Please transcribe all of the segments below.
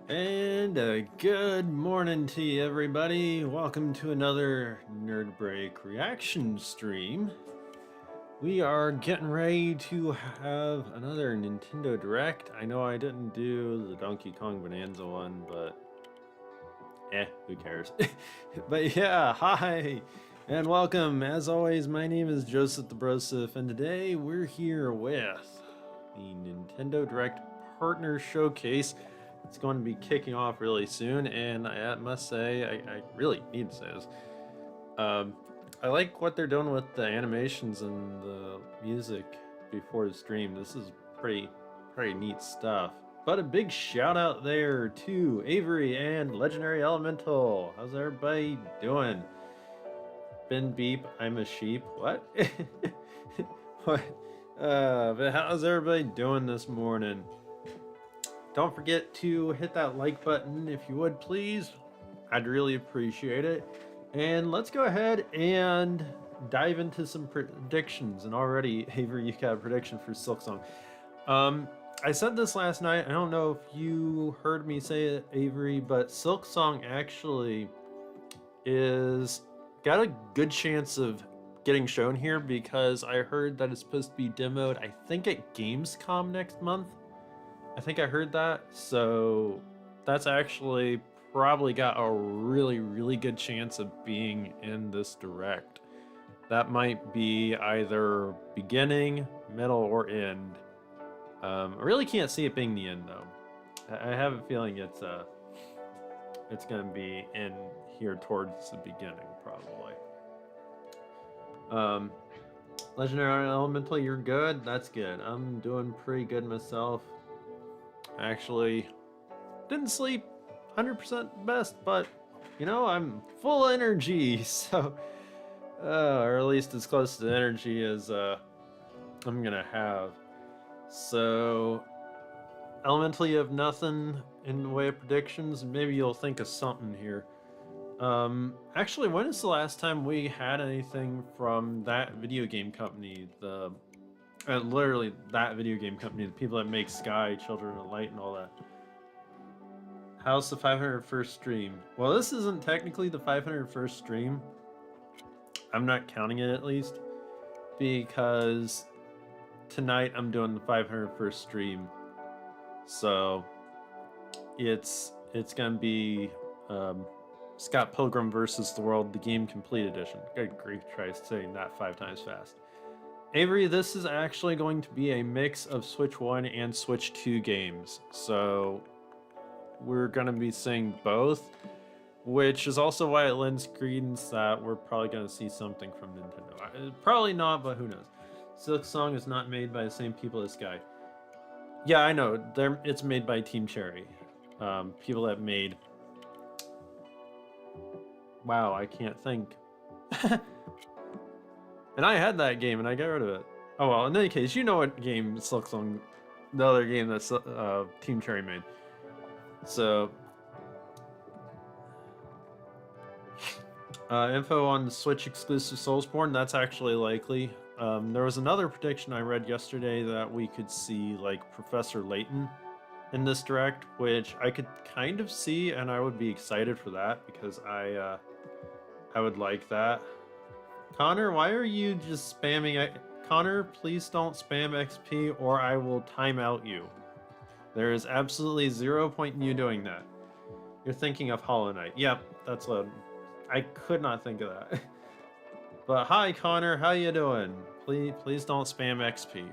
And good morning to you, everybody. Welcome to another Nerd Break reaction stream. We are getting ready to have another Nintendo Direct. I know I didn't do the Donkey Kong Bonanza one, but who cares? But yeah, hi and welcome. As always, my name is Joseph the Broseph, and today we're here with the Nintendo Direct Partner Showcase. It's going to be kicking off really soon, and I must say, I really need to say this. I like what they're doing with the animations and the music before the stream. This is pretty neat stuff. But a big shout out there to Avery and Legendary Elemental. How's everybody doing? Ben Beep, I'm a sheep. What? What? But how's everybody doing this morning? Don't forget to hit that like button if you would, please. I'd really appreciate it. And let's go ahead and dive into some predictions. And already, Avery, you got a prediction for Silksong. I said this last night. I don't know if you heard me say it, Avery, but Silksong actually is got a good chance of getting shown here because I heard that it's supposed to be demoed, I think, at Gamescom next month. I think I heard that, so that's actually probably got a really good chance of being in this direct. That might be either beginning, middle, or end. I really can't see it being the end though. I have a feeling it's gonna be in here towards the beginning probably. Legendary Elemental, you're good? That's good. I'm doing pretty good myself. Actually didn't sleep 100% best, but you know, I'm full energy, so or at least as close to energy as I'm gonna have. So Elemental, you have nothing in the way of predictions. Maybe you'll think of something here. Actually, when is the last time we had anything from that video game company? The literally that video game company, the people that make Sky, Children of Light, and all that. How's the 501st stream? Well, this isn't technically the 501st stream. I'm not counting it, at least, because tonight I'm doing the 501st stream. So it's gonna be Scott Pilgrim versus the World, the Game Complete Edition. Good grief, try saying that 5 times fast. Avery, this is actually going to be a mix of Switch 1 and Switch 2 games. So we're going to be seeing both, which is also why it lends credence that we're probably going to see something from Nintendo. Probably not, but who knows. Silksong is not made by the same people as Sky. Yeah, I know. It's made by Team Cherry. People that made... Wow, I can't think. And I had that game and I got rid of it. Oh well, in any case, you know what game Silksong, the other game that Team Cherry made. So, info on the Switch exclusive Soulsborne, that's actually likely. There was another prediction I read yesterday that we could see like Professor Layton in this direct, which I could kind of see, and I would be excited for that because I would like that. Connor, why are you just spamming? Connor, please don't spam XP or I will time out you. There is absolutely 0 point in you doing that. You're thinking of Hollow Knight. Yep, that's what I could not think of that. But hi, Connor, how you doing? Please don't spam XP.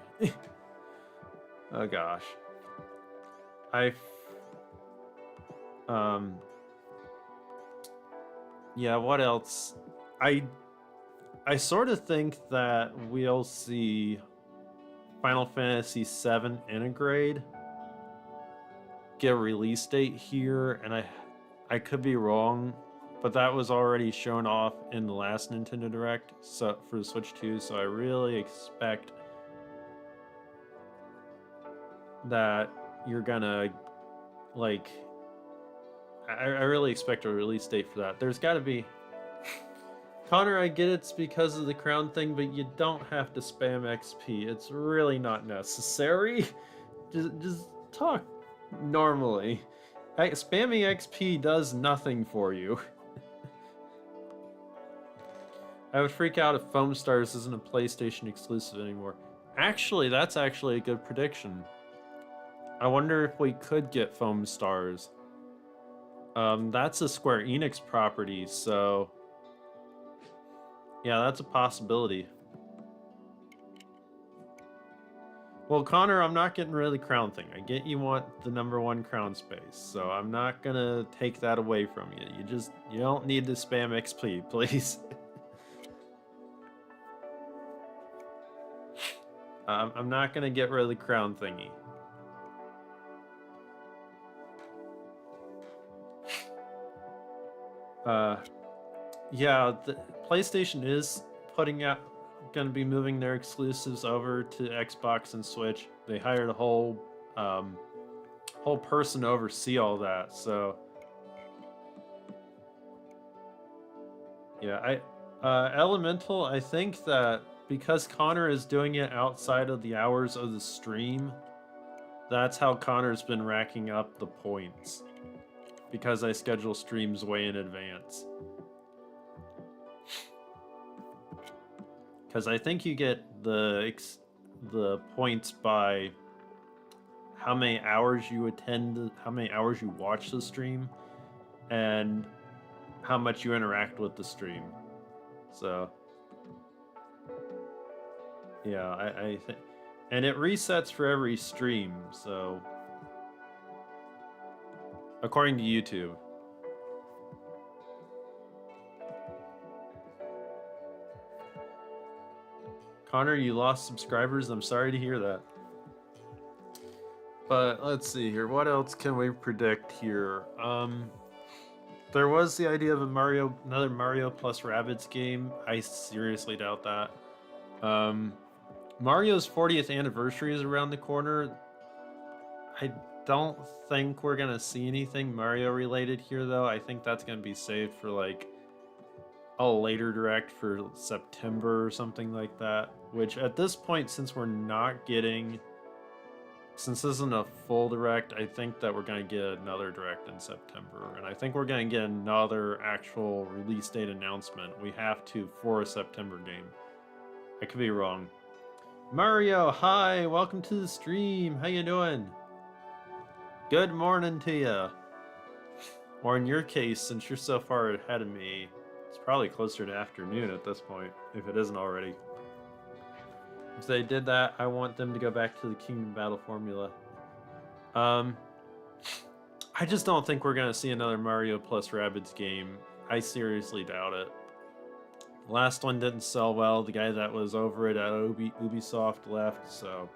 Oh gosh. Yeah, what else? I sort of think that we'll see Final Fantasy VII Integrate get a release date here, and I could be wrong, but that was already shown off in the last Nintendo Direct so for the Switch 2, so I really expect that you're gonna, like, I really expect a release date for that. There's gotta be... Connor, I get it's because of the crown thing, but you don't have to spam XP. It's really not necessary. Just talk normally. Spamming XP does nothing for you. I would freak out if Foam Stars isn't a PlayStation exclusive anymore. Actually, that's actually a good prediction. I wonder if we could get Foam Stars. That's a Square Enix property, so yeah, that's a possibility. Well, Connor, I'm not getting rid of the crown thing. I get you want the #1 crown space, so I'm not gonna take that away from you. You don't need to spam XP, please. I'm not gonna get rid of the crown thingy. Yeah, the PlayStation is putting out, gonna be moving their exclusives over to Xbox and Switch. They hired a whole person to oversee all that. So yeah, Elemental. I think that because Connor is doing it outside of the hours of the stream, that's how Connor's been racking up the points. Because I schedule streams way in advance. Because I think you get the points by how many hours you attend, how many hours you watch the stream, and how much you interact with the stream. So yeah, I think, and it resets for every stream. So according to YouTube. Connor, you lost subscribers. I'm sorry to hear that. But let's see here. What else can we predict here? There was the idea of another Mario plus Rabbids game. I seriously doubt that. Mario's 40th anniversary is around the corner. I don't think we're gonna see anything Mario related here, though. I think that's gonna be saved for like a later direct for September or something like that. Which at this point, since this isn't a full direct, I think that we're going to get another direct in September. And I think we're going to get another actual release date announcement. We have to for a September game. I could be wrong. Mario, hi! Welcome to the stream. How you doing? Good morning to you. Or in your case, since you're so far ahead of me, it's probably closer to afternoon at this point, if it isn't already. If they did that, I want them to go back to the Kingdom Battle formula. I just don't think we're going to see another Mario plus Rabbids game. I seriously doubt it. The last one didn't sell well. The guy that was over it at Ubisoft left, so...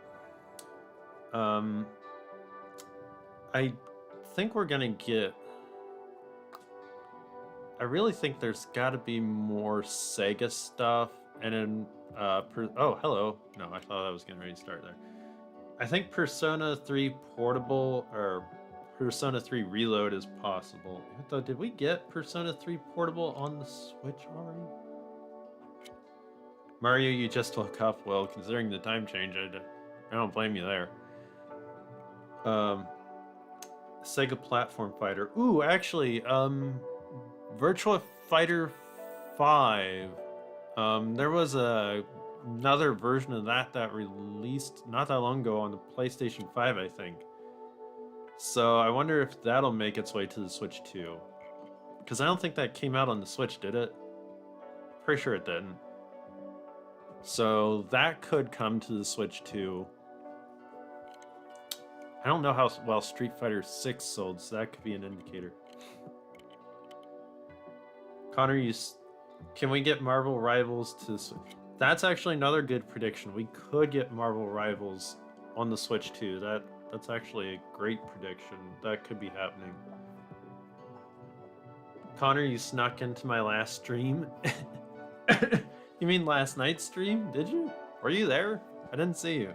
I think we're going to get... I really think there's got to be more Sega stuff, and then... oh, hello. No, I thought I was getting ready to start there. I think Persona 3 Portable, or Persona 3 Reload is possible. Though, did we get Persona 3 Portable on the Switch already? Mario, you just woke up. Well, considering the time change, I don't blame you there. Sega Platform Fighter. Ooh, actually, Virtua Fighter 5. There was another version of that released not that long ago on the PlayStation 5, I think. So I wonder if that'll make its way to the Switch too. Because I don't think that came out on the Switch, did it? Pretty sure it didn't. So that could come to the Switch too. I don't know how well Street Fighter 6 sold, so that could be an indicator. Connor, can we get Marvel Rivals to Switch? That's actually another good prediction. We could get Marvel Rivals on the Switch too. That's actually a great prediction. That could be happening. Connor, you snuck into my last stream. You mean last night's stream? Did you? Were you there? I didn't see you.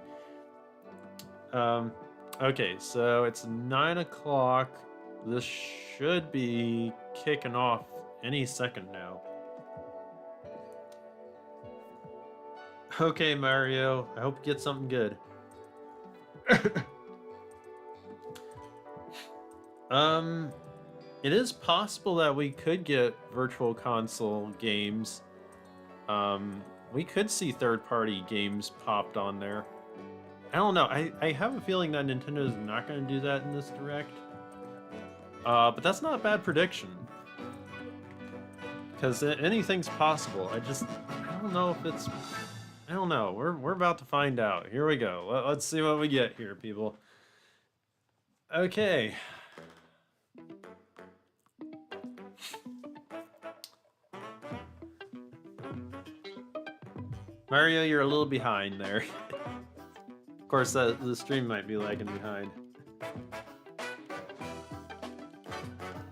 Okay, so it's 9 o'clock. This should be kicking off any second now. Okay, Mario. I hope you get something good. It is possible that we could get virtual console games. We could see third-party games popped on there. I don't know. I have a feeling that Nintendo is not going to do that in this Direct. But that's not a bad prediction. Because anything's possible. I don't know if it's... I don't know. We're about to find out. Here we go. Let's see what we get here, people. Okay. Mario, you're a little behind there. Of course, the stream might be lagging behind.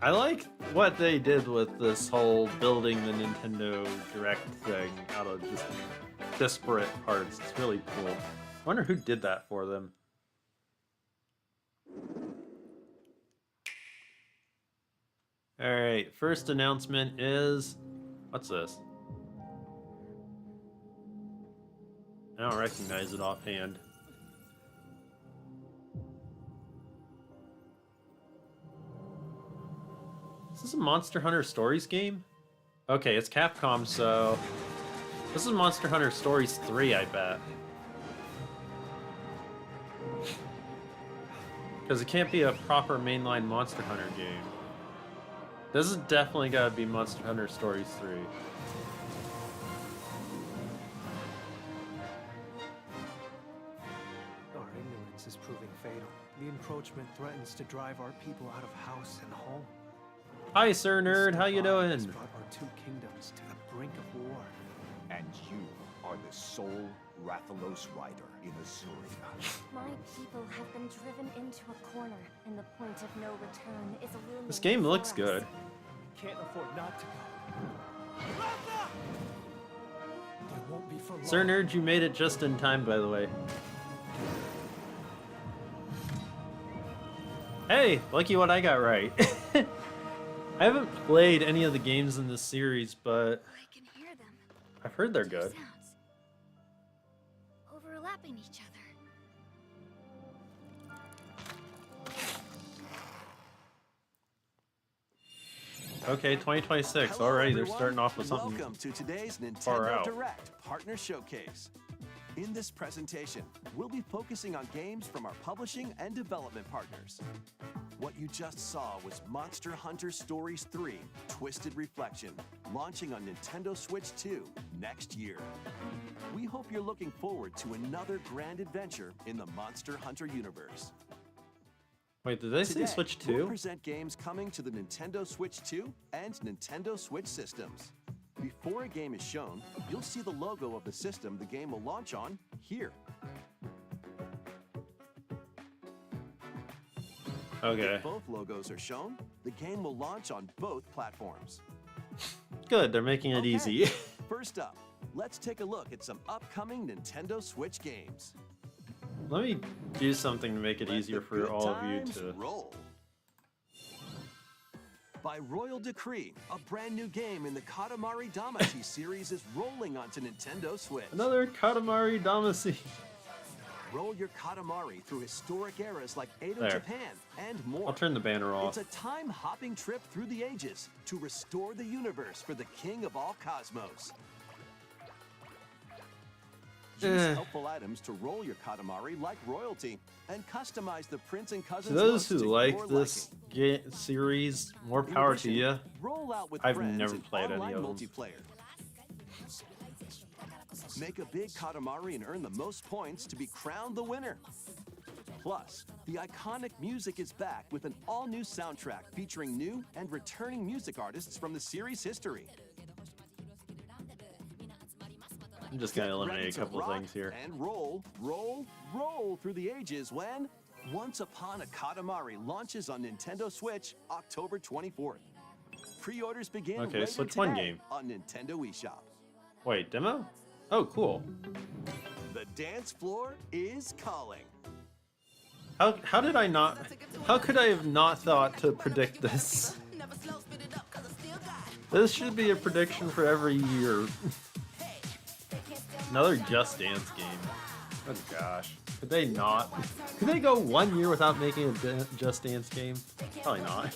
I like what they did with this whole building the Nintendo Direct thing out of just disparate parts. It's really cool. I wonder who did that for them. Alright, first announcement is... What's this? I don't recognize it offhand. Is this a Monster Hunter Stories game? Okay, it's Capcom, so... This is Monster Hunter Stories 3, I bet. Because it can't be a proper mainline Monster Hunter game. This is definitely gotta be Monster Hunter Stories 3. Our ignorance is proving fatal. The encroachment threatens to drive our people out of house and home. Hi, Sir Nerd. How you doing? Has brought our two kingdoms to the brink of war. And you are the sole Rathalos rider in Azuria. My people have been driven into a corner, and the point of no return is looming. This game looks before us. good. Can't afford not to go. They won't be for long. Sir Nerd, you made it just in time, by the way. Hey, lucky what I got right. I haven't played any of the games in this series, but I can hear them. I've heard they're Two good. sounds. Overlapping each other. Okay, 2026. Hello, Alright, they're everyone. starting off with something. Welcome to today's far Nintendo out. Direct Partner Showcase. In this presentation, we'll be focusing on games from our publishing and development partners. What you just saw was Monster Hunter Stories 3: Twisted Reflection, launching on Nintendo Switch 2 next year. We hope you're looking forward to another grand adventure in the Monster Hunter universe. Wait, did they say Today, Switch we'll 2? present games coming to the Nintendo Switch 2 and Nintendo Switch systems. Before a game is shown, you'll see the logo of the system the game will launch on here. Okay. If both logos are shown, the game will launch on both platforms. Good, they're making it Okay, easy. First up, let's take a look at some upcoming Nintendo Switch games. Let me do something to make it Let easier the for good all of you times to... roll. By royal decree, a brand new game in the Katamari Damacy series is rolling onto Nintendo Switch. Another Katamari Damacy. Roll your Katamari through historic eras like Edo There. Japan and more. I'll turn the banner off. It's a time-hopping trip through the ages to restore the universe for the king of all cosmos. Use helpful items to roll your Katamari like royalty and customize the prince and To cousins those who looks to like your this series, more liking. In power to addition, you. roll out with I've friends never in played any online of them. multiplayer. Make a big Katamari and earn the most points to be crowned the winner. Plus, the iconic music is back with an all-new soundtrack featuring new and returning music artists from the series history. I'm just gonna Get ready eliminate a to couple of rock things here. And roll, roll, roll through the ages when Once Upon a Katamari launches on Nintendo Switch October 24th. Pre-orders begin Okay, later Switch today 1 game. on Nintendo eShop. Wait, demo? Oh, cool. The dance floor is calling. How did I not... How could I have not thought to predict this? This should be a prediction for every year. Another Just Dance game. Oh gosh. Could they not? Could they go 1 year without making a Just Dance game? Probably not.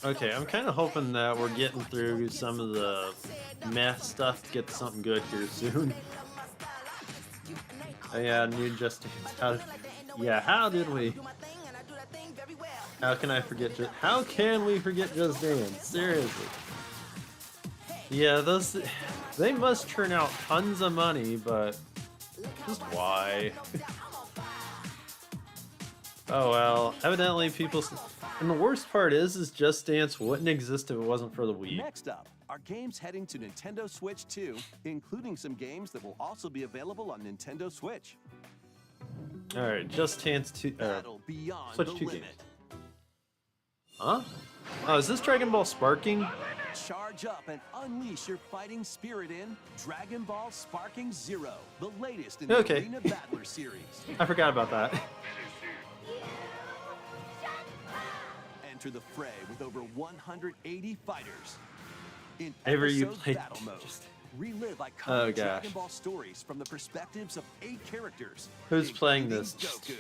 Okay, I'm kind of hoping that we're getting through some of the math stuff to get to something good here soon. Oh yeah, new Just Dance. How did we? How can I forget how can we forget Just Dance? Seriously. Yeah, they must turn out tons of money, but just why? Oh well, evidently people. And the worst part is Just Dance wouldn't exist if it wasn't for the Wii. Next up, are games heading to Nintendo Switch 2, including some games that will also be available on Nintendo Switch. All right, Just Dance 2. Battle beyond Switch the 2 limit. games. Huh? Oh, is this Dragon Ball Sparking? Charge up and unleash your fighting spirit in Dragon Ball Sparking Zero, the latest in the Okay. Arena Battler series. I forgot about that. Enter the fray with over 180 fighters. In Ever you episode played battle mode, just- relive iconic Oh, gosh. Dragon Ball stories from the perspectives of 8 characters. Who's playing including this? Goku.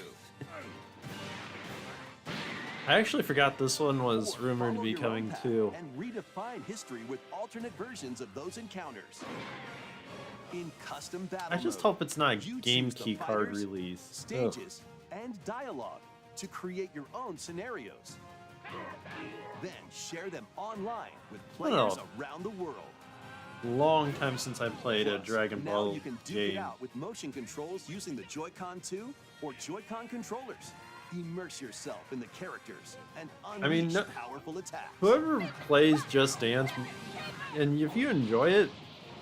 I actually forgot this one was Or rumored to follow be your own coming path too. And redefine history with alternate versions of those encounters. In custom battle I just mode, hope it's not a you game choose the key card fighters, release. Ugh. stages, and dialogue to create your own scenarios. Then share them online with players Oh. around the world. Long time since I played a Plus, Dragon now Ball you can duke it game. out with motion controls using the Joy-Con 2 or Joy-Con controllers. Immerse yourself in the characters and unleash no- powerful attacks. Whoever plays Just Dance, and if you enjoy it,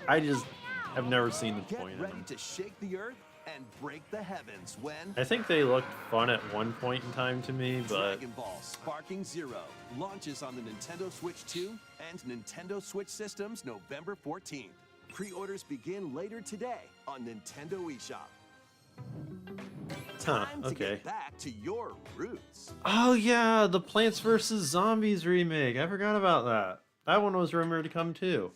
I just have never seen the Get point in ready them. to shake the earth and break the heavens when I think they looked fun at one point in time to me, but Dragon Ball Sparking Zero launches on the Nintendo Switch 2 and Nintendo Switch systems November 14th. Pre-orders begin later today on Nintendo eShop. Time to okay. get back to your roots. Oh yeah, the Plants vs. Zombies remake. I forgot about that. That one was rumored to come too.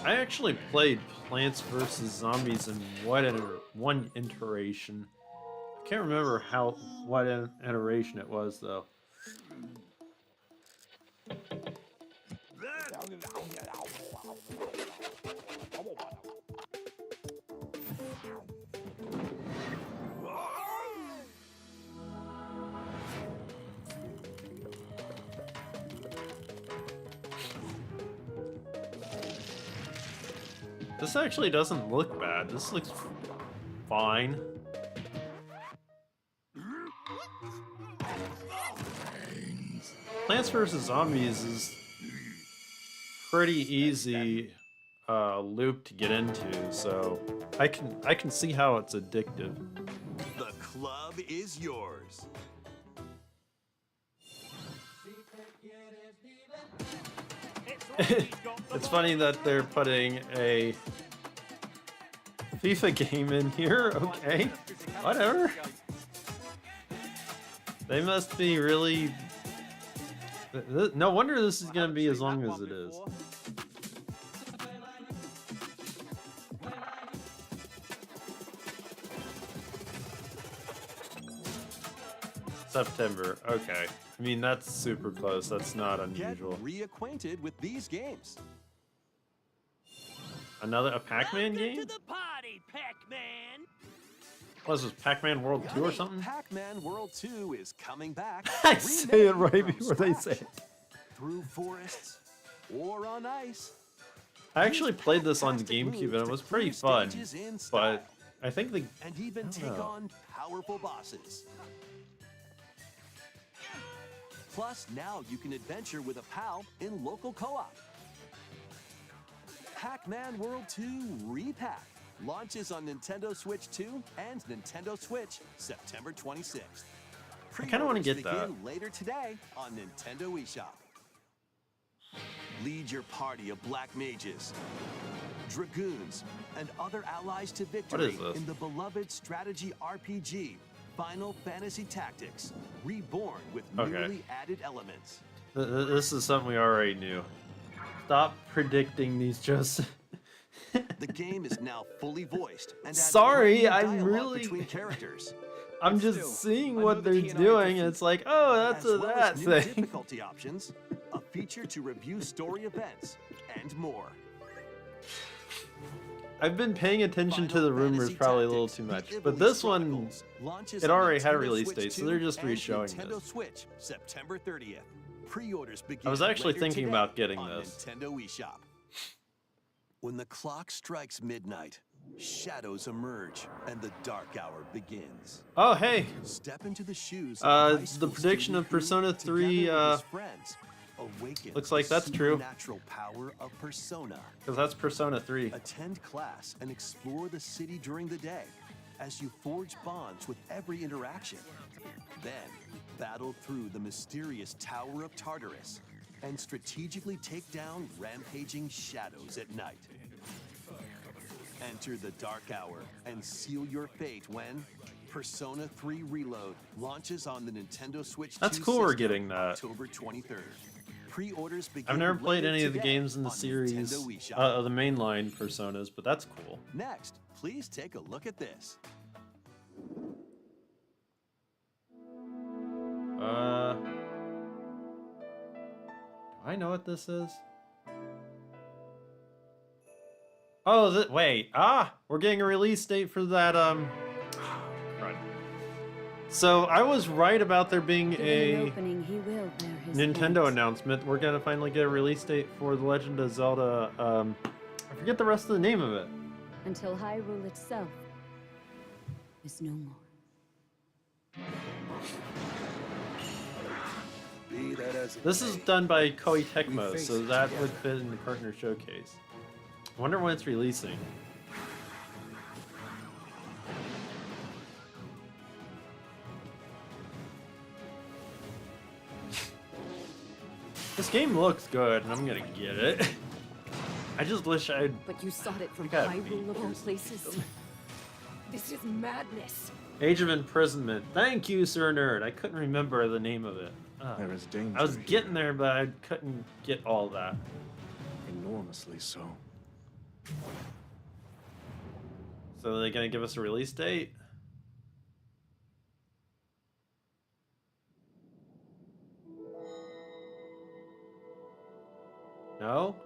I actually played Plants vs. Zombies in one iteration. I can't remember what iteration it was though. This actually doesn't look bad. This looks fine. Plants vs. Zombies is pretty easy loop to get into, so I can see how it's addictive. The club is yours. It's funny that they're putting a FIFA game in here. Okay, whatever. They must be really. No wonder this is gonna be as long as it is. September. Okay. I mean, that's super close. That's not Get unusual. reacquainted with these games. A Pac-Man game? To the party, Pac-Man! What is this, Pac-Man World 2 or something? Pac-Man World 2 is coming back. I say it remade right from before they say scratch. it. Through forests or on ice. I actually played this on the Fantastic GameCube and moves it was to pretty clear fun, stages in style, but I think the and even I take don't know. on powerful bosses. Plus, now you can adventure with a pal in local co-op. Pac-Man World 2 Repack launches on Nintendo Switch 2 and Nintendo Switch September 26th. I kinda wanna get Pre-orders that. begin later today on Nintendo eShop. Lead your party of black mages. dragoons, and other allies to victory this? in the beloved strategy RPG, Final Fantasy Tactics, reborn with newly added elements. This is something we already knew. Stop predicting these just. The game is now fully voiced and adds Sorry, plain I'm dialogue really. between characters. I'm But just still, seeing I what know they're that he and I are doing. different. It's like, oh, that's As a well that as new thing. difficulty options, a feature to review story events, and more. I've been paying attention to Final the rumors Fantasy probably a little Tactics, too much, The but this Ivalice one, Chronicles launches it on already had a Nintendo release Switch date, so 2 they're just and re-showing Nintendo this. Switch, September 30th. Pre-orders begin I was actually later thinking today about getting on this. Nintendo eShop. When the clock strikes midnight, shadows emerge and the dark hour begins. Oh, hey, Step into the shoes of a high the school prediction student of Persona who, 3, together with his friends, awakens looks like the that's true. supernatural power of Persona. because that's Persona 3. Attend class and explore the city during the day as you forge bonds with every interaction. Then, battle through the mysterious Tower of Tartarus and strategically take down rampaging shadows at night. Enter the dark hour and seal your fate when Persona 3 Reload launches on the Nintendo Switch 2 That's cool we're system getting that. October 23rd. Pre-orders begin I've never played later any of the today games in the on series, Nintendo eShop. the mainline Personas, but that's cool. Next, please take a look at this. Do I know what this is? Oh, wait. We're getting a release date for that, crud. So I was right about there being Given an a opening, he will bear his Nintendo thanks. announcement. We're gonna finally get a release date for The Legend of Zelda, I forget the rest of the name of it. Until Hyrule itself is no more. Be that as it This is may, done by Koei Tecmo, face so it that would together. fit in the partner showcase. I wonder when it's releasing. This game looks good, and I'm gonna get it. I just wish I'd. But you sought it from gotta Hyrule of all be places. This is madness. Age of Imprisonment. Thank you, Sir Nerd. I couldn't remember the name of it. There is danger. I was here, getting there, but I couldn't get all that. enormously so. So are they gonna give us a release date? No?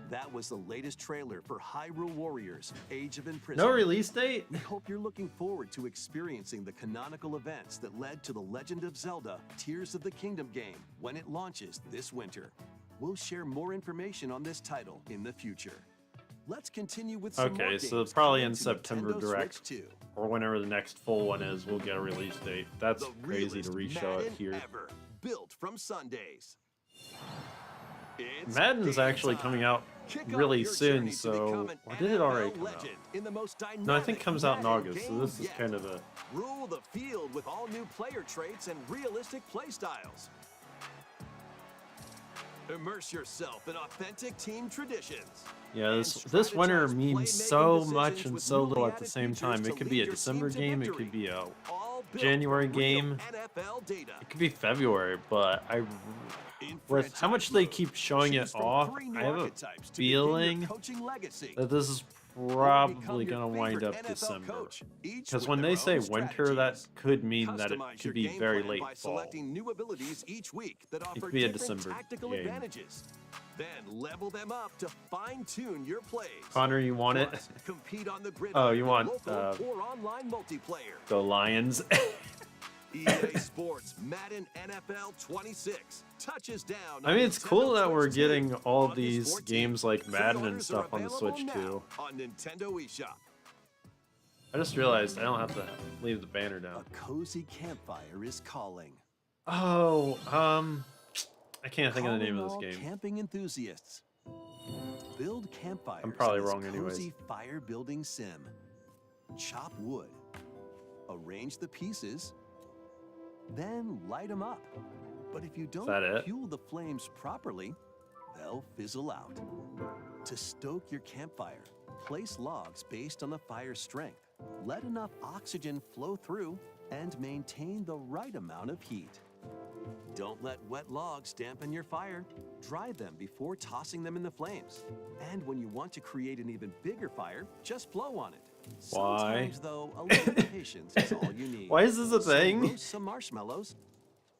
That was the latest trailer for Hyrule Warriors: Age of Imprisonment. No release date? We hope you're looking forward to experiencing the canonical events that led to The Legend of Zelda: Tears of the Kingdom game when it launches this winter. We'll share more information on this title in the future. Let's continue with some more Okay, so games probably coming in to September Nintendo Direct. Switch 2. Or whenever the next full one is, we'll get a release date. That's The crazy to realest re-show it Madden here. Ever, built from Sundays. It's Madden's game actually time. coming out Kick off really your soon, journey to so... become an Or did it already NFL come out? legend in the most No, I think dynamic it comes out in Madden August, so game this is yet. kind of a... Rule the field with all new player traits and realistic play styles. Immerse yourself in authentic team traditions. Yeah, And this winter strategize means playmaking so decisions much and with so newly little at the added same features time. to It could lead be a your December team to game, it victory. could be a All built January from real game. NFL data. It could be February, but In with how much they franchise keep mode, showing choose it from off, 3 new I have a archetypes to begin your feeling coaching legacy. that this is Or become probably your gonna wind favorite up NFL December. coach, each Because with when their they say own winter, that strategies. could mean that it Customize could your be game very plan late by fall. selecting new abilities each week that offer could be a different December tactical game. advantages. Then level them up to fine-tune your plays. Connor, you want it? Plus, compete on the grid. Oh, you want, local or online multiplayer. Go Lions. EA Sports Madden NFL 26 touches down. I on mean, it's Nintendo cool that we're Switch 2 getting all August these 14th. games like Madden and Pre-orders are stuff on the available Switch now too. on Nintendo eShop. I just realized I don't have to leave the banner down. A cozy campfire is calling. Oh, I can't think of the name Calling of all this game. Camping enthusiasts. Build campfires I'm probably in this wrong anyways. cozy fire building sim. Chop wood. Arrange the pieces. Then light them up. But if you don't that it? fuel the flames properly, they'll fizzle out. To stoke your campfire, place logs based on the fire's strength. Let enough oxygen flow through and maintain the right amount of heat. Don't let wet logs dampen your fire. Dry them before tossing them in the flames. And when you want to create an even bigger fire, just blow on it. Why? Sometimes, though, a little patience is all you need. Why is this a So thing? roast some marshmallows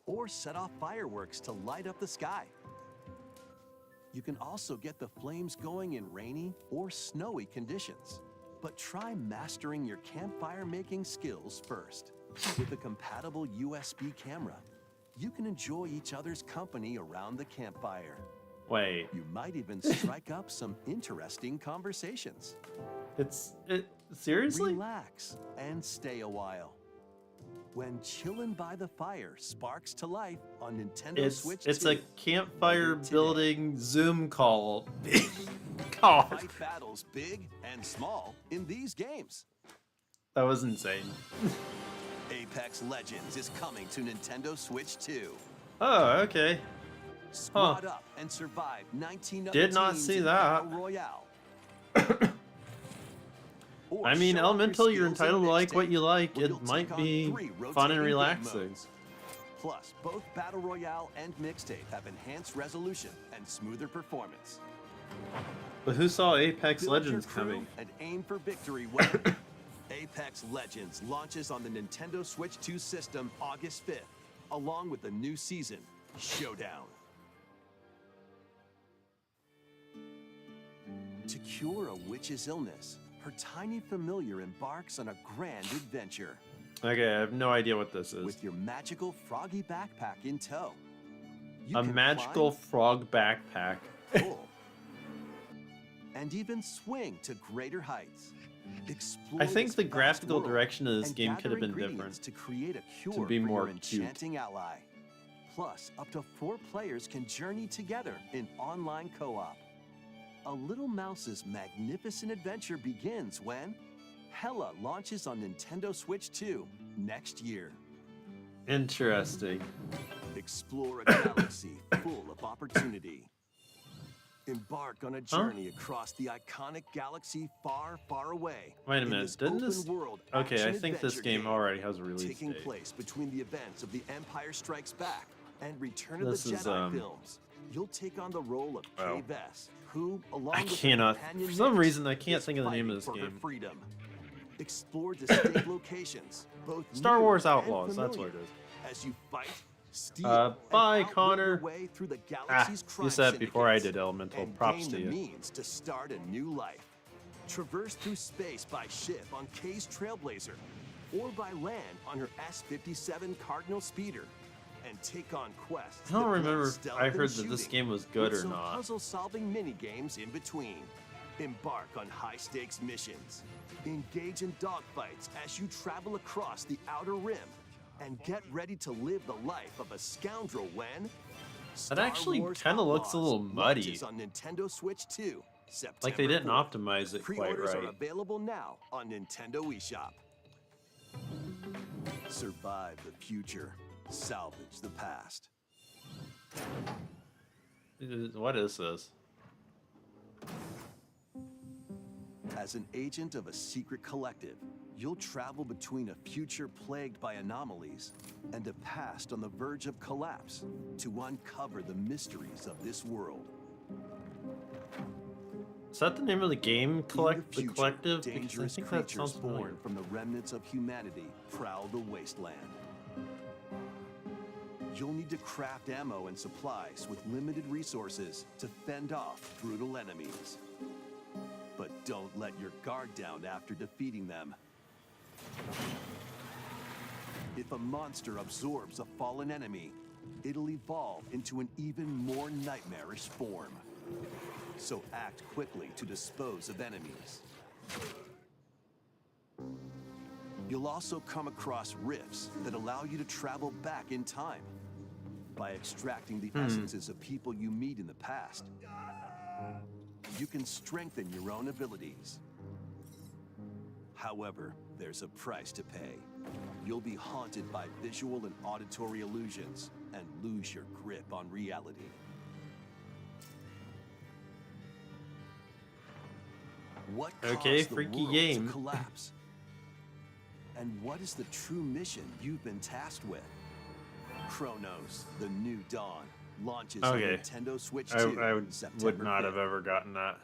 or set off fireworks to light up the sky. You can also get the flames going in rainy or snowy conditions. But try mastering your campfire making skills first. With a compatible USB camera, you can enjoy each other's company around the campfire. Wait, You might even strike up some interesting conversations. seriously? Relax and stay a while. When chillin' by the fire sparks to life on Nintendo Switch 2. It's a campfire Today. building Zoom call. God, Fight battles big and small in these games. that was insane. Apex Legends is coming to Nintendo Switch 2. Oh, okay. Squad up and survive 19 other Did not teams see in that. Battle Royale. Or I mean, show off your Elemental, you're skills in entitled to like Mixtape, what you like. where It you'll might take on be 3 fun and rotating game relaxing. modes. Plus, both Battle Royale and Mixtape have enhanced resolution and smoother performance. But who saw Apex Build your Legends crew coming? and aim for victory when Apex Legends launches on the Nintendo Switch 2 system August 5th, along with the new season, Showdown. To cure a witch's illness, her tiny familiar embarks on a grand adventure. Okay, I have no idea what this is. With your magical froggy backpack in tow. You A can magical climb, frog backpack. pull, and even swing to greater heights. Explore I think this the vast graphical world direction of this and game could have gather been ingredients different. to create a cure be for more your cute. enchanting ally. Plus, up to 4 players can journey together in online co-op. A little mouse's magnificent adventure begins when Hella launches on Nintendo Switch 2 next year. Interesting. Explore a galaxy full of opportunity. Embark on a journey across the iconic galaxy far, far away. Wait a in minute, this didn't this? open-world Okay, I action think this adventure game already has a release taking date. place between the events of The Empire Strikes Back and Return of This the is, Jedi films. You'll take on the role of Oh. Kay Vess, who, along I with her cannot. companion For some Nix, reason, I can't is think of the name of fighting this for her game. freedom. Explore distinct locations, both Star new Wars and Outlaws. That's what familiar, it is. as you fight, steal, Bye, and outwit Connor. your way through the Ah, galaxy's crime you said before I syndicates did Elemental. and Props gain to the you. means to start a new life. Traverse through space by ship on Kay's Trailblazer, or by land on her S-57 Cardinal Speeder, and take on quests. I don't that blend remember if stealth I and heard that this shooting game was good with or some not. puzzle-solving mini-games in between. Embark on high-stakes missions. Engage in dogfights as you travel across the Outer Rim, and get ready to live the life of a scoundrel when Star actually Wars kinda looks a Outlaws little muddy. launches on Nintendo Switch 2, September Like they didn't 4th. optimize it quite Pre-orders are right. available now on Nintendo eShop. Survive the future. Salvage the past. What is this? As an agent of a secret collective, you'll travel between a future plagued by anomalies and a past on the verge of collapse to uncover the mysteries of this world. Is that the name of the game? In The future, Collective? Because I dangerous think that creatures sounds familiar. born from the remnants of humanity prowl the wasteland. You'll need to craft ammo and supplies with limited resources to fend off brutal enemies. But don't let your guard down after defeating them. If a monster absorbs a fallen enemy, it'll evolve into an even more nightmarish form. So act quickly to dispose of enemies. You'll also come across rifts that allow you to travel back in time by extracting the essences of people you meet in the past. you can strengthen your own abilities. However, there's a price to pay. You'll be haunted by visual and auditory illusions and lose your grip on reality. What caused the freaky world game. to collapse? And what is the true mission you've been tasked with? Chronos, the New Dawn, launches on Nintendo Switch 2 I September would not 5th. have ever gotten that.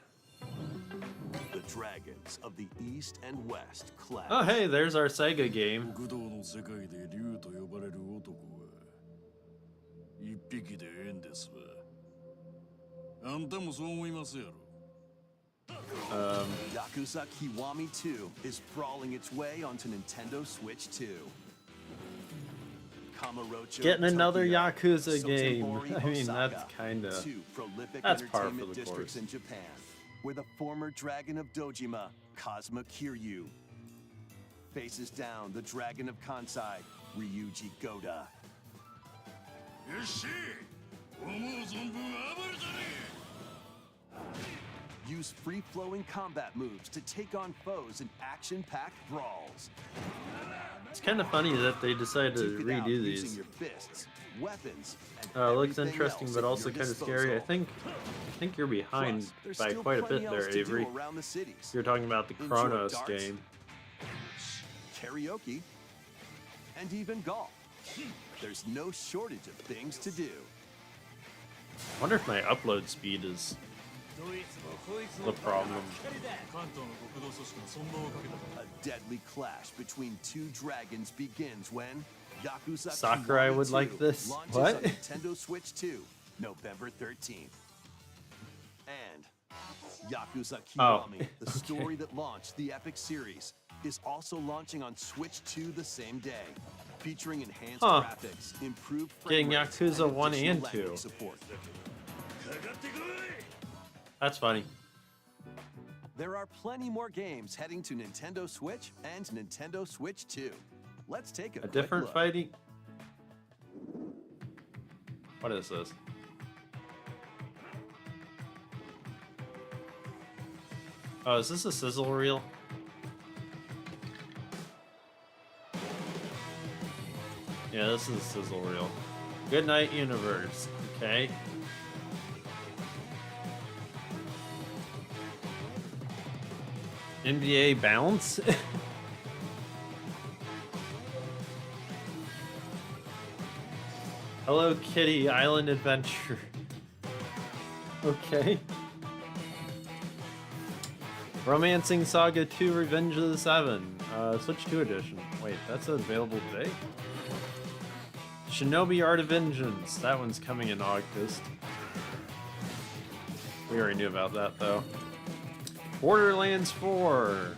The dragons of the East and West clash. Oh, hey, there's our Sega game. 極道の世界で竜と呼ばれる男は一匹でええんですわ。あんたもそう思いますやろ。Yakuza Kiwami 2 is brawling its way onto Nintendo Switch 2. Kamurocho, Getting another Tokyo, Yakuza game. Sotenbori, I mean, Osaka, that's kinda... two prolific that's par for entertainment the districts course. in Japan, where the former dragon of Dojima, Kazuma Kiryu, faces down the dragon of Kansai, Ryuji Goda. よっしゃ、思う存分暴れたね。 Use free-flowing combat moves to take on foes in action-packed brawls. It's kind of funny that they decided to Duke it out redo using these. your fists, weapons, and It looks everything interesting, else but at also your kind of scary. I disposal. think you're behind Plus, there's by still quite a plenty bit else there, to do Avery. around the cities. You're talking about the Enjoy Chronos darts, game. Karaoke, and even golf. There's no shortage of things to do. I wonder if my upload speed is the problem. 関東の極道組織の存亡をかけた A deadly clash between two dragons begins when Yakuza Sakurai Kiwami would 2 like this. launches What? on Nintendo Switch 2, November 13th. And Yakuza Kiwami, the story that launched the epic series, is also launching on Switch 2 the same day, featuring enhanced graphics, improved frame Getting rates, Yakuza and 1 additional and 2. language support. かかってこい。 That's funny. There are plenty more games heading to Nintendo Switch and Nintendo Switch 2. Let's take a A quick different look. fighting... What is this? Oh, is this a sizzle reel? Yeah, this is a sizzle reel. Good night, universe. Okay. NBA bounce? Hello Kitty Island Adventure. Okay. Romancing Saga 2 Revenge of the Seven. Switch 2 edition. Wait, that's available today? Shinobi Art of Vengeance. That one's coming in August. We already knew about that though. Borderlands 4.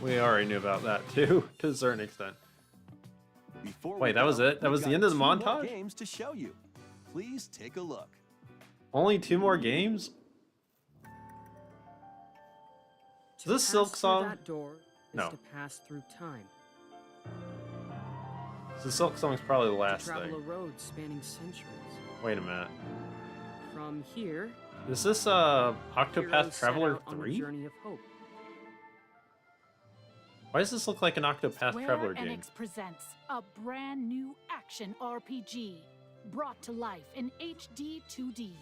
We already knew about that too, to a certain extent. Before Wait, we that was go, it? That we've was the got end of the 2 more montage? Games to show you. Please take a look. Only 2 more games? Is this Pass Silk through Song? That door is No. to pass through time. So Silk Song's probably the To last travel a thing. road spanning centuries. Wait a minute. From here, Is this heroes Octopath set Traveler out on a 3? journey of hope. Why does this look like an Octopath Square Traveler game? Enix presents a brand new action RPG brought to life in HD 2D.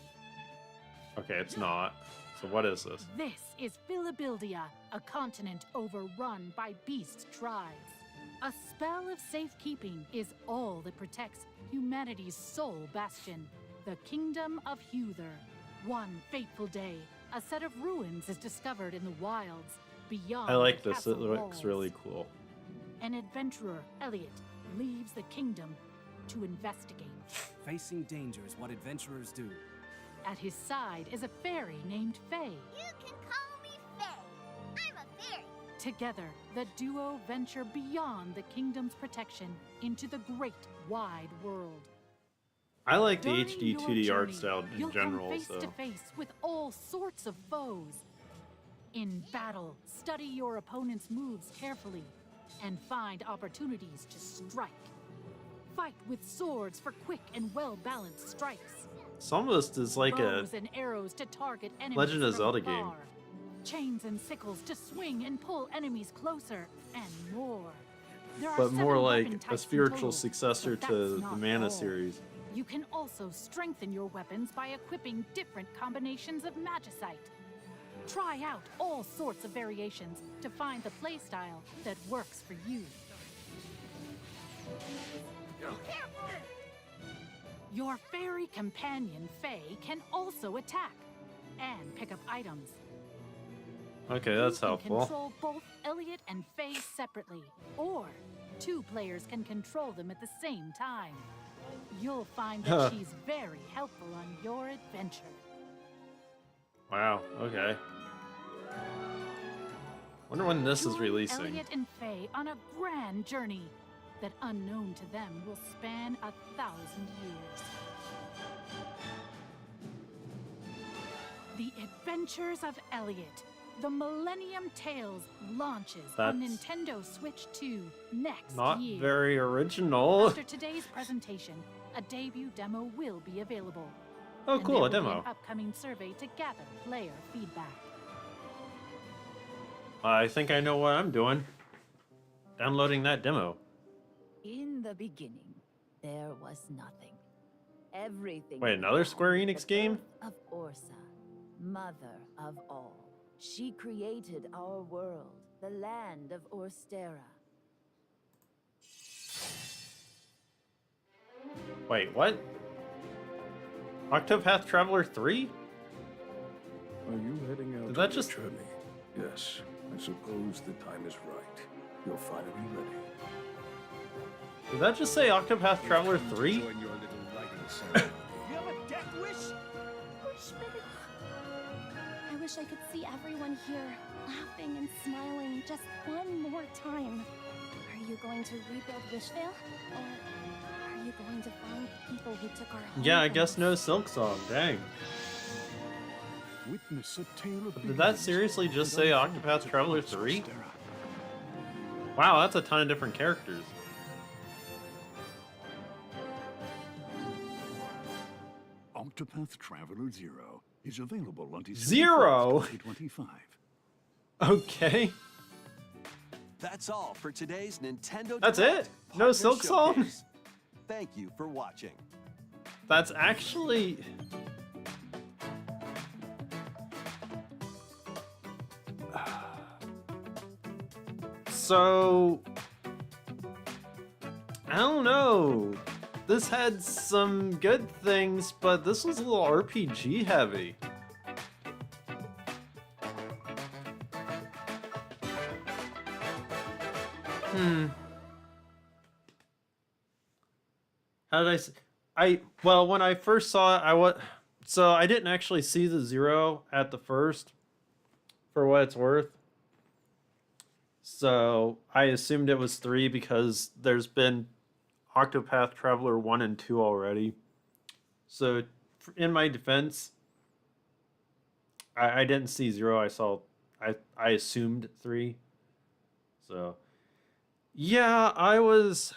Okay, it's not. So what is this? This is Philibildia, a continent overrun by beast tribes. A spell of safekeeping is all that protects humanity's sole bastion, the Kingdom of Huther. One fateful day, a set of ruins is discovered in the wilds beyond I like the this. It castle looks walls. really cool. An adventurer, Elliot, leaves the kingdom to investigate. Facing danger is what adventurers do. At his side is a fairy named Faye. You can call me Faye. I'm a fairy. Together, the duo venture beyond the kingdom's protection into the great wide world. I like the During HD your 2D art journey, style in you'll general, come face so... to face with all sorts of foes. In battle, study your opponent's moves carefully and find opportunities to strike. Fight with swords for quick and well-balanced strikes. It's almost as like a Bows and arrows to target enemies Legend of from Zelda afar. game. Chains and sickles to swing and pull enemies closer, and more. There are but more 7 like weapon a types in spiritual total, successor but to that's the not Mana all. series. You can also strengthen your weapons by equipping different combinations of magicite. Try out all sorts of variations to find the playstyle that works for you. Your fairy companion, Faye, can also attack and pick up items. Okay, that's You can helpful. control both Elliot and Faye separately, or 2 players can control them at the same time. You'll find that she's very helpful on your adventure. Wow, okay. Wonder when this is Join releasing. Elliot and Faye on a grand journey that, unknown to them, will span 1,000 years. The Adventures of Elliot, the Millennium Tales, launches on That's Nintendo Switch 2 next Not year. very original. After today's presentation, a debut demo will be available. Oh, and cool, a there will be demo. an upcoming survey to gather player feedback. I think I know what I'm doing. Downloading that demo. In the beginning, there was nothing. Everything. Wait, another Square began with Enix the game? birth of Ursa, mother of all. She created our world, the land of Orstera. Wait, what? Octopath Traveler 3? Are you heading out Did on that your just- journey? Yes, I suppose the time is right. You're finally ready. Did that just say Octopath Traveler 3? Join your little writing ceremony. You have a death wish? I wish I could see everyone here laughing and smiling just one more time. Are you going to rebuild Wishvale? Or are you going to find people who took our home Yeah, I from guess us? no Silk Song. Dang. Witness a tale of Did that seriously just say Octopath Traveler 3? Wow, that's a ton of different characters. Octopath Traveler 0 is available on December Zero? 1st, 2025. Okay. That's all for today's Nintendo That's Direct it? No Partner Silk Song? Showcase. Thank you for watching. That's actually... So... I don't know. This had some good things, but this was a little RPG heavy. How did well, when I first saw it, so I didn't actually see the 0 at the first, for what it's worth. So I assumed it was 3 because there's been Octopath Traveler 1 and 2 already. So in my defense, I didn't see 0. I assumed 3. So yeah, I was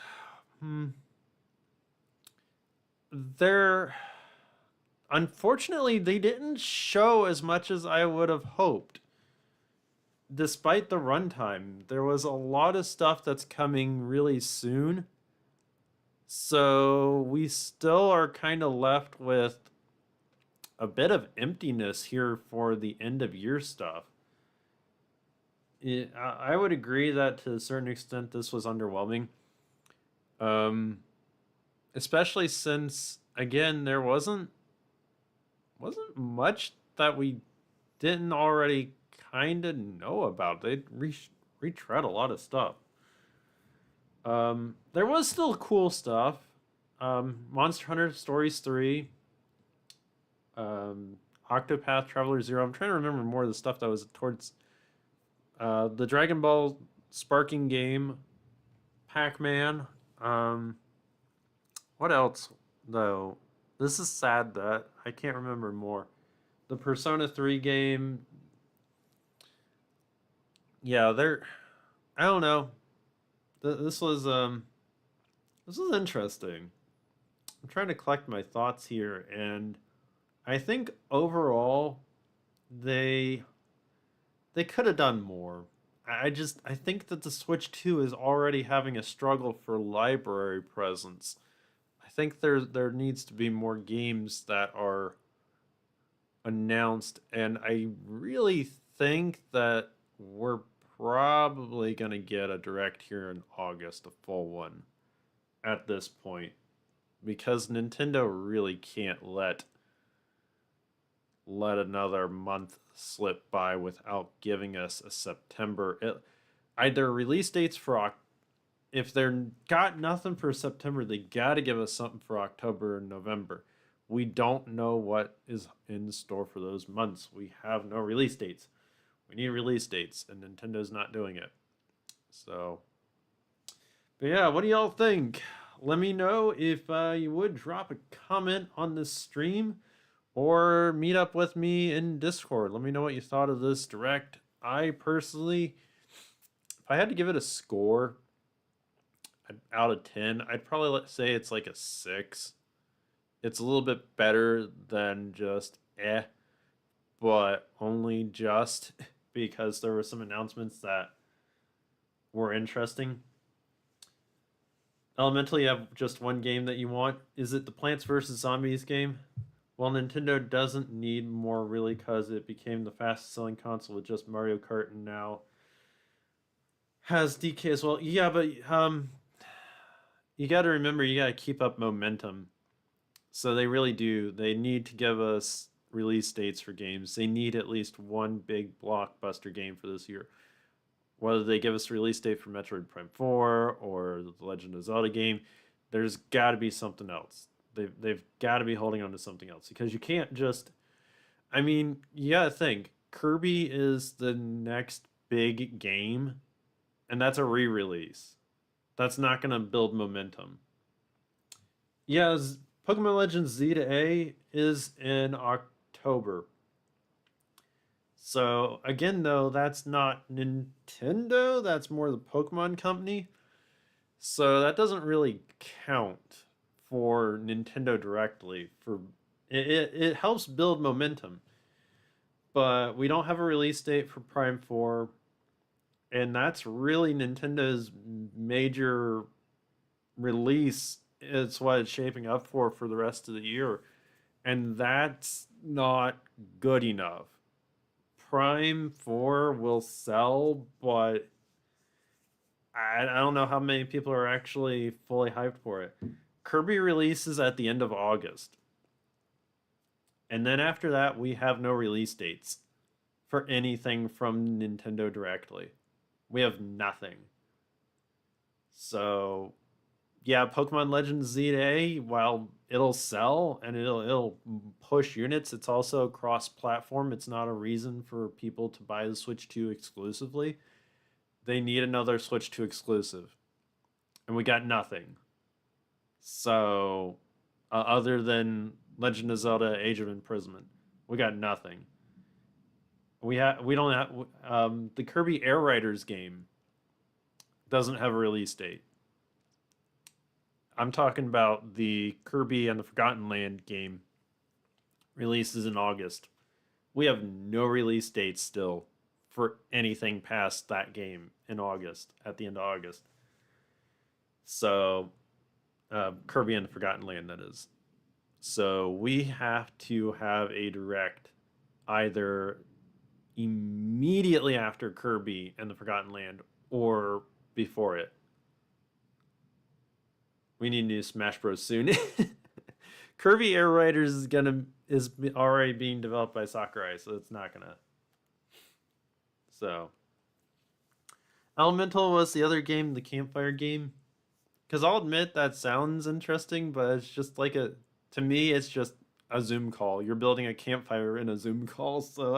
unfortunately they didn't show as much as I would have hoped. Despite the runtime, there was a lot of stuff that's coming really soon. So we still are kind of left with a bit of emptiness here for the end of year stuff. I would agree that to a certain extent this was underwhelming. Especially since, again, there wasn't much that we didn't already kind of know about. They retread a lot of stuff. There was still cool stuff. Monster Hunter Stories 3. Octopath Traveler 0. I'm trying to remember more of the stuff that was towards the Dragon Ball Sparking game. Pac-Man. What else, though? This is sad that I can't remember more. The Persona 3 game. Yeah, I don't know. This was interesting. I'm trying to collect my thoughts here, and I think overall they could have done more. I think that the Switch 2 is already having a struggle for library presence. I think there needs to be more games that are announced, and I really think that we're probably going to get a direct here in August, a full one at this point, because Nintendo really can't let another month slip by without giving us a September. Either release dates for if they're got nothing for September, they got to give us something for October and November. We don't know what is in store for those months. We have no release dates. We need release dates, and Nintendo's not doing it. So, but yeah, what do y'all think? Let me know if you would drop a comment on this stream or meet up with me in Discord. Let me know what you thought of this direct. I personally, if I had to give it a score out of 10, I'd probably say it's like a 6. It's a little bit better than just but only just because there were some announcements that were interesting. Elemental, you have just one game that you want. Is it the Plants vs. Zombies game? Well, Nintendo doesn't need more, really, because it became the fastest selling console with just Mario Kart, and now has DK as well. Yeah, but you got to remember, you got to keep up momentum. So they really do. They need to give us release dates for games. They need at least one big blockbuster game for this year. Whether they give us a release date for Metroid Prime 4 or the Legend of Zelda game, there's got to be something else. They've got to be holding on to something else, because you can't just... I mean, you got to think. Kirby is the next big game, and that's a re-release. That's not going to build momentum. Yeah, Pokemon Legends Z to A is in October. So, again, though, that's not Nintendo. That's more the Pokemon company. So that doesn't really count for Nintendo directly. It helps build momentum. But we don't have a release date for Prime 4. And that's really Nintendo's major release. It's what it's shaping up for the rest of the year. And that's not good enough. Prime 4 will sell, but I don't know how many people are actually fully hyped for it. Kirby releases at the end of August. And then after that, we have no release dates for anything from Nintendo directly. We have nothing. So, yeah, Pokemon Legends Z-A, while it'll sell and it'll push units, it's also cross-platform. It's not a reason for people to buy the Switch 2 exclusively. They need another Switch 2 exclusive. And we got nothing. So, other than Legend of Zelda Age of Imprisonment, we got nothing. We don't have the Kirby Air Riders game doesn't have a release date. I'm talking about the Kirby and the Forgotten Land game releases in August. We have no release date still for anything past that game in August, at the end of August. So, Kirby and the Forgotten Land, that is. So we have to have a direct either immediately after Kirby and the Forgotten Land or before it. We need new Smash Bros. Soon. Kirby Air Riders is already being developed by Sakurai, so it's not gonna. So, Elemental was the other game, the campfire game. Because I'll admit that sounds interesting, but it's just like to me, it's just a Zoom call. You're building a campfire in a Zoom call, so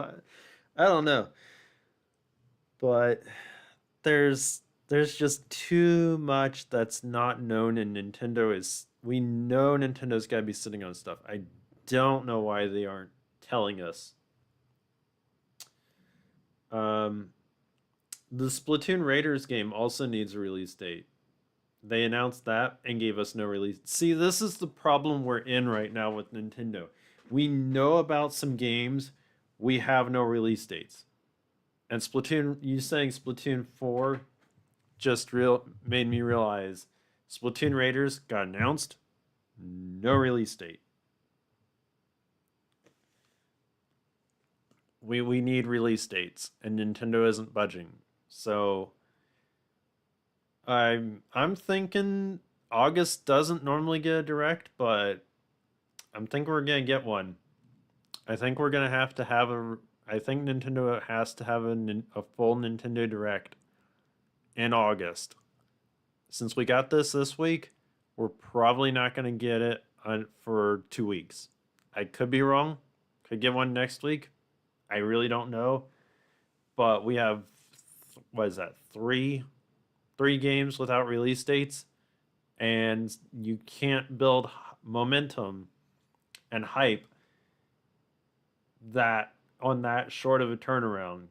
I don't know. But there's just too much that's not known, and we know Nintendo's got to be sitting on stuff. I don't know why they aren't telling us. The Splatoon Raiders game also needs a release date. They announced that and gave us no release. See, this is the problem we're in right now with Nintendo. we know about some games. We have no release dates. And Splatoon, you saying Splatoon 4 just made me realize Splatoon Raiders got announced, no release date. We need release dates, and Nintendo isn't budging. So I'm thinking August doesn't normally get a direct, but I'm thinking we're gonna get one. I think we're gonna have to have I think Nintendo has to have a full Nintendo Direct in August. Since we got this week, we're probably not gonna get it for 2 weeks. I could be wrong. Could get one next week. I really don't know. But we have, what is that, three games without release dates, and you can't build momentum and hype that on that short of a turnaround.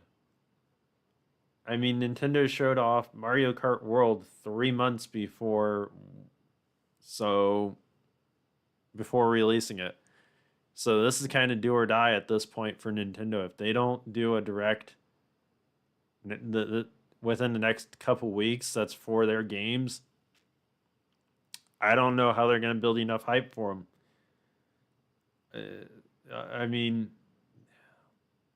I mean, Nintendo showed off Mario Kart World 3 months before releasing it. So this is kind of do or die at this point for Nintendo. If they don't do a direct within the next couple weeks, that's for their games, I don't know how they're going to build enough hype for them. I mean,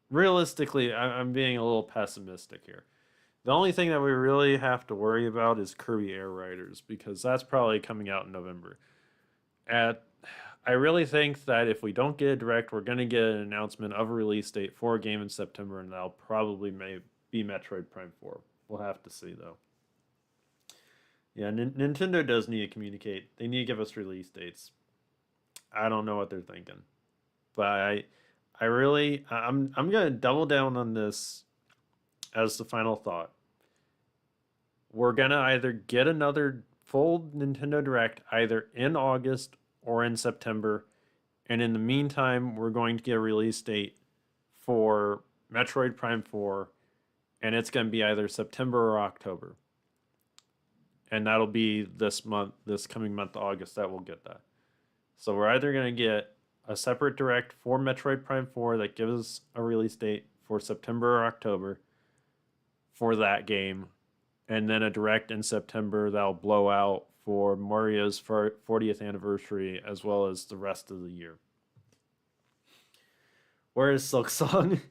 realistically, I'm being a little pessimistic here. The only thing that we really have to worry about is Kirby Air Riders, because that's probably coming out in November. I really think that if we don't get a direct, we're going to get an announcement of a release date for a game in September, and that'll probably be Metroid Prime 4. We'll have to see, though. Yeah, Nintendo does need to communicate. They need to give us release dates. I don't know what they're thinking. But I'm going to double down on this as the final thought. We're going to either get another full Nintendo Direct either in August or in September, and in the meantime, we're going to get a release date for Metroid Prime 4, and it's going to be either September or October. And that'll be this coming month, August, that we'll get that. So we're either going to get a separate direct for Metroid Prime 4 that gives us a release date for September or October for that game, and then a direct in September that'll blow out for Mario's 40th anniversary as well as the rest of the year. Where is Silksong?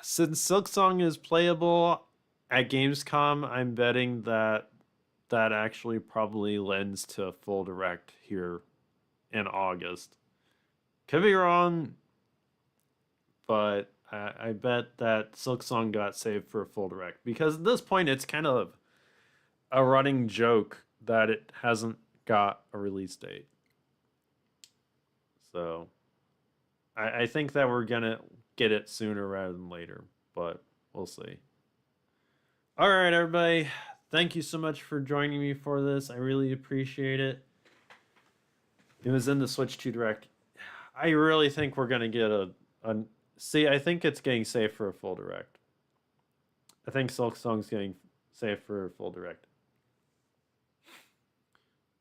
Since Silksong is playable at Gamescom, I'm betting that actually probably lends to a full direct here in August. Could be wrong, but I bet that Silksong got saved for a full direct, because at this point it's kind of a running joke that it hasn't got a release date. So I think that we're gonna get it sooner rather than later, but we'll see. All right, everybody, thank you so much for joining me for this. I really appreciate it. It was in the Switch 2 Direct. I really think we're gonna get I think it's getting saved for a full direct. I think Silksong's getting saved for a full direct.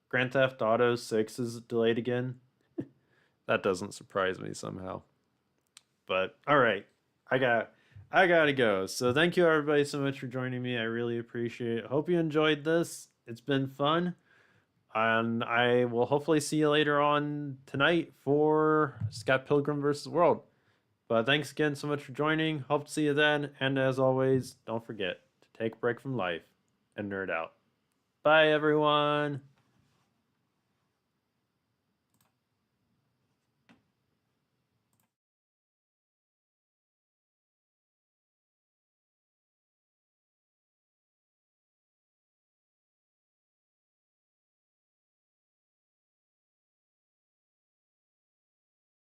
Grand Theft Auto 6 is delayed again. That doesn't surprise me somehow. But all right, I gotta go. So thank you everybody so much for joining me. I really appreciate it. Hope you enjoyed this. It's been fun. And I will hopefully see you later on tonight for Scott Pilgrim vs. World. But thanks again so much for joining. Hope to see you then. And as always, don't forget to take a break from life and nerd out. Bye, everyone.